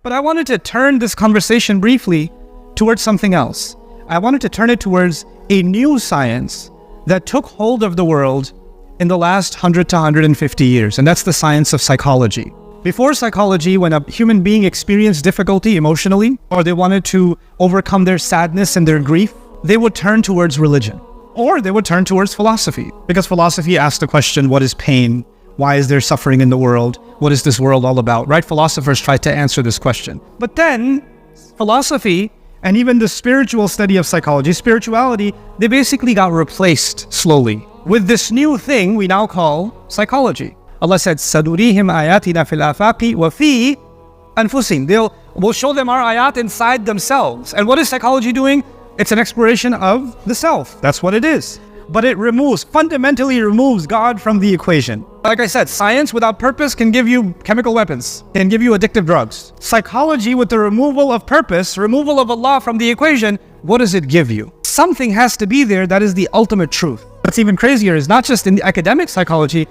But I wanted to turn this conversation briefly towards something else. I wanted to turn it towards a new science that took hold of the world in the last 100 to 150 years, and that's the science of psychology. Before psychology, when a human being experienced difficulty emotionally, or they wanted to overcome their sadness and their grief, they would turn towards religion, or they would turn towards philosophy, because philosophy asked the question, what is pain? Why is there suffering in the world? What is this world all about? Right? Philosophers tried to answer this question. But then, philosophy and even the spiritual study of psychology, spirituality, they basically got replaced slowly with this new thing we now call psychology. Allah said, "Sadurihim ayatina fil afaqi wa fi anfusihim." We'll show them our ayat inside themselves. And what is psychology doing? It's an exploration of the self. That's what it is. But it fundamentally removes God from the equation. Like I said, science without purpose can give you chemical weapons, can give you addictive drugs. Psychology with the removal of purpose, removal of Allah from the equation, what does it give you? Something has to be there that is the ultimate truth. What's even crazier is not just in the academic psychology,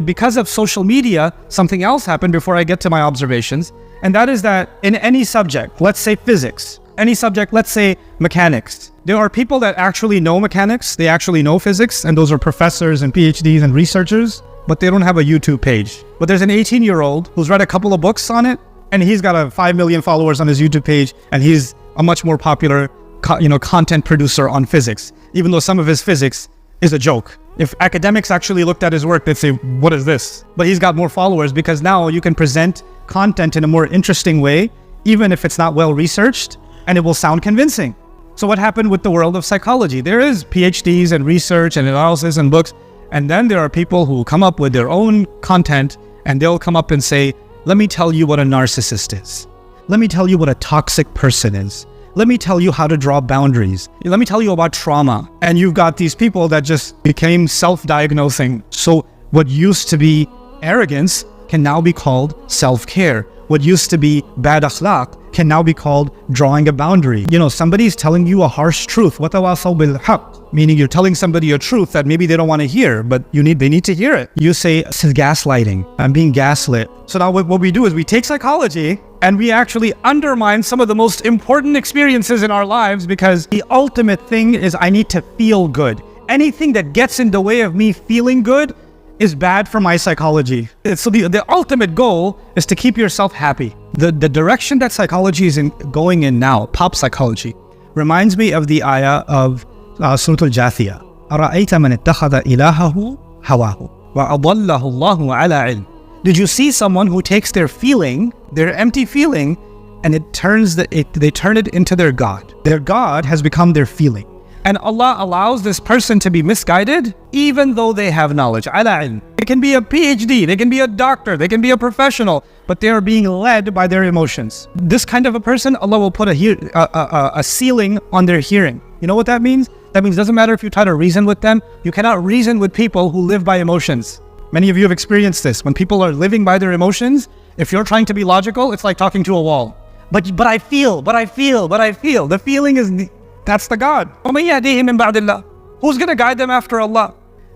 because of social media, something else happened before I get to my observations. And that is that in any subject, let's say physics, any subject, let's say mechanics, there are people that actually know mechanics, they actually know physics, and those are professors and PhDs and researchers, but they don't have a YouTube page. But there's an 18-year-old who's read a couple of books on it, and he's got 5 million followers on his YouTube page, and he's a much more popular content producer on physics, even though some of his physics is a joke. If academics actually looked at his work, they'd say, what is this? But he's got more followers because now you can present content in a more interesting way, even if it's not well researched, and it will sound convincing. So what happened with the world of psychology? There is PhDs and research and analysis and books, and then there are people who come up with their own content, and they'll come up and say, let me tell you what a narcissist is. Let me tell you what a toxic person is. Let me tell you how to draw boundaries. Let me tell you about trauma. And you've got these people that just became self-diagnosing. So what used to be arrogance can now be called self-care. What used to be bad akhlaq can now be called drawing a boundary. Somebody's telling you a harsh truth. وَتَوَاصَوْا بِالْحَقِّ, meaning you're telling somebody a truth that maybe they don't want to hear, but they need to hear it. You say, this is gaslighting. I'm being gaslit. So now what we do is we take psychology and we actually undermine some of the most important experiences in our lives, because the ultimate thing is I need to feel good. Anything that gets in the way of me feeling good is bad for my psychology. So the ultimate goal is to keep yourself happy. The direction that psychology is going in now, pop psychology, reminds me of the ayah of Surah Al-Jathiyah. أَرَأَيْتَ مَنِ اتَّخَذَ إِلَهَهُ هَوَاهُ وَأَضَلَّهُ اللَّهُ عَلَى عِلْمٍ. Did you see someone who takes their feeling, their empty feeling, and they turn it into their God? Their God has become their feeling. And Allah allows this person to be misguided even though they have knowledge. Ala ilm. They can be a PhD, they can be a doctor, they can be a professional, but they are being led by their emotions. This kind of a person, Allah will put a ceiling on their hearing. You know what that means? That means it doesn't matter if you try to reason with them, you cannot reason with people who live by emotions. Many of you have experienced this. When people are living by their emotions, if you're trying to be logical, it's like talking to a wall. But I feel. The feeling is... That's the God. Who's going to guide them after Allah?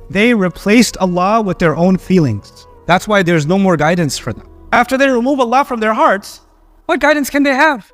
They replaced Allah with their own feelings. That's why there's no more guidance for them. After they remove Allah from their hearts, what guidance can they have?